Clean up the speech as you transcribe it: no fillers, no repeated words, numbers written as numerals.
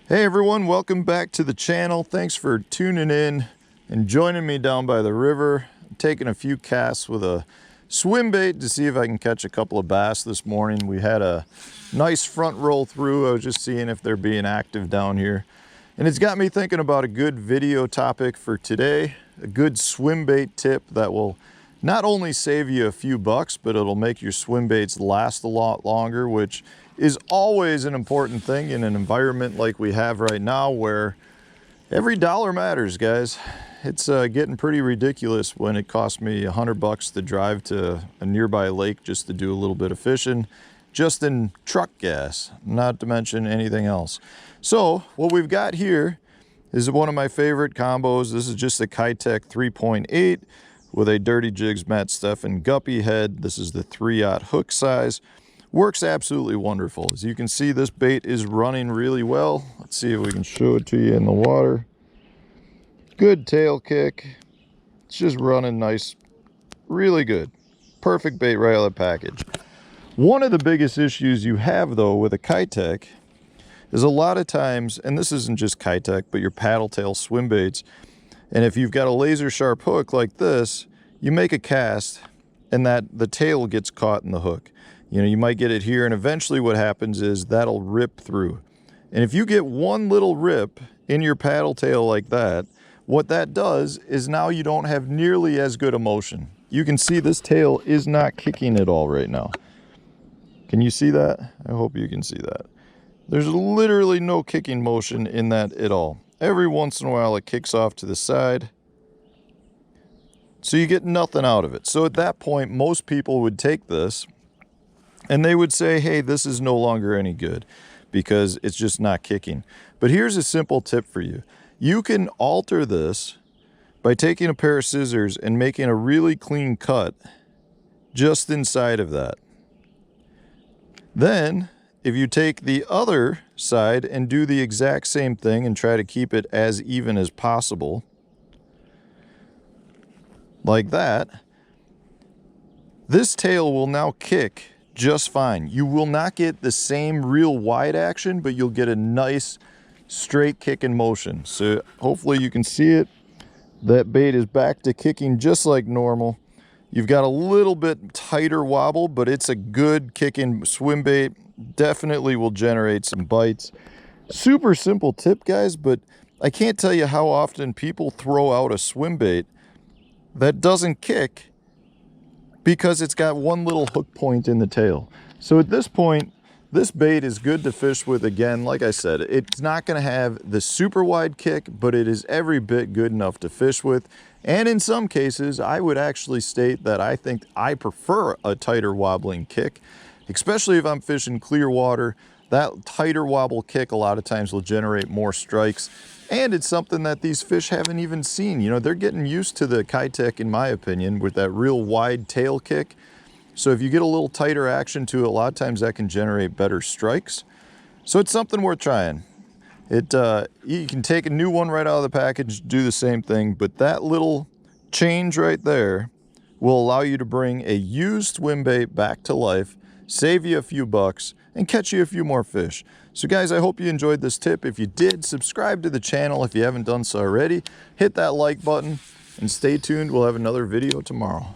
Hey everyone, welcome back to the channel. Thanks for tuning in and joining me down by the river. I'm taking a few casts with a swim bait to see if I can catch a couple of bass this morning. We had a nice front roll through. I was just seeing if they're being active down here. And it's got me thinking about a good video topic for today, a good swim bait tip that will not only save you a few bucks, but it'll make your swim baits last a lot longer, which is always an important thing in an environment like we have right now where every dollar matters, guys. It's getting pretty ridiculous when it costs me $100 to drive to a nearby lake just to do a little bit of fishing, just in truck gas, not to mention anything else. So what we've got here is one of my favorite combos. This is just a Kitech 3.8 with a Dirty Jigs Matt Steffen guppy head. This is the 3/0 hook size. Works absolutely wonderful. As you can see, this bait is running really well. Let's see if we can show it to you in the water. Good tail kick. It's just running nice, really good. Perfect bait right out of the package. One of the biggest issues you have though with a Kitech is a lot of times, and this isn't just Kitech, but your paddle tail swim baits, and if you've got a laser sharp hook like this, you make a cast and the tail gets caught in the hook. You know, you might get it here, and eventually what happens is that'll rip through. And if you get one little rip in your paddle tail like that, what that does is now you don't have nearly as good a motion. You can see this tail is not kicking at all right now. Can you see that? I hope you can see that. There's literally no kicking motion in that at all. Every once in a while it kicks off to the side. So you get nothing out of it. So at that point, most people would take this and they would say, hey, this is no longer any good because it's just not kicking. But here's a simple tip for you. You can alter this by taking a pair of scissors and making a really clean cut just inside of that. Then, if you take the other side and do the exact same thing and try to keep it as even as possible, like that, this tail will now kick just fine. You will not get the same real wide action, but you'll get a nice straight kick in motion. So hopefully you can see it. That bait is back to kicking just like normal. You've got a little bit tighter wobble, but it's a good kicking swim bait. Definitely will generate some bites. Super simple tip, guys, but I can't tell you how often people throw out a swim bait that doesn't kick because it's got one little hook point in the tail. So at this point, this bait is good to fish with. Again, like I said, it's not going to have the super wide kick, but it is every bit good enough to fish with. And in some cases, I would actually state that I think I prefer a tighter wobbling kick, especially if I'm fishing clear water. That tighter wobble kick a lot of times will generate more strikes. And it's something that these fish haven't even seen. You know, they're getting used to the Kitech, in my opinion, with that real wide tail kick. So if you get a little tighter action to it, a lot of times that can generate better strikes. So it's something worth trying. You can take a new one right out of the package, do the same thing, but that little change right there will allow you to bring a used swim bait back to life, save you a few bucks, and catch you a few more fish. So guys, I hope you enjoyed this tip. If you did, subscribe to the channel if you haven't done so already. Hit that like button and stay tuned. We'll have another video tomorrow.